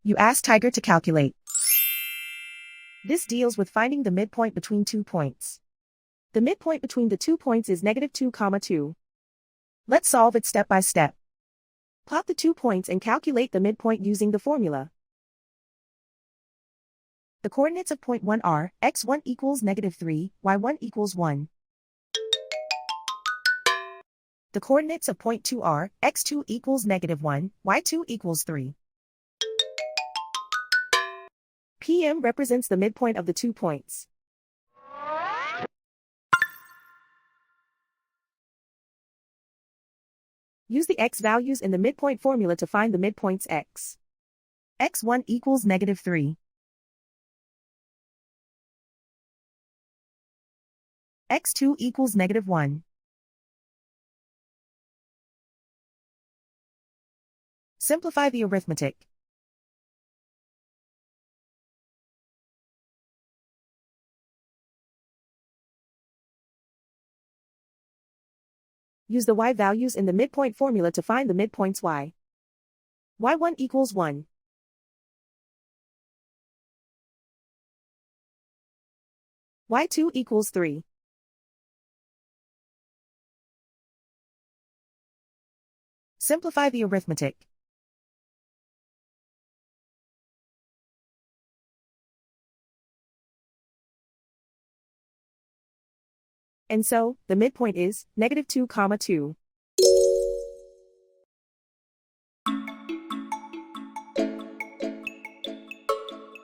You ask Tiger to calculate. This deals with finding the midpoint between 2 points. The midpoint between the 2 points is -2, 2. Let's solve it step by step. Plot the 2 points and calculate the midpoint using the formula. The coordinates of point 1 are x1 equals -3, y1 equals 1. The coordinates of point 2 are x2 equals -1, y2 equals 3. PM represents the midpoint of the 2 points. Use the x values in the midpoint formula to find the midpoints x. x1 equals -3. x2 equals -1. Simplify the arithmetic. Use the y values in the midpoint formula to find the midpoints y. y1 equals 1. y2 equals 3. Simplify the arithmetic. And so, the midpoint is -2, 2.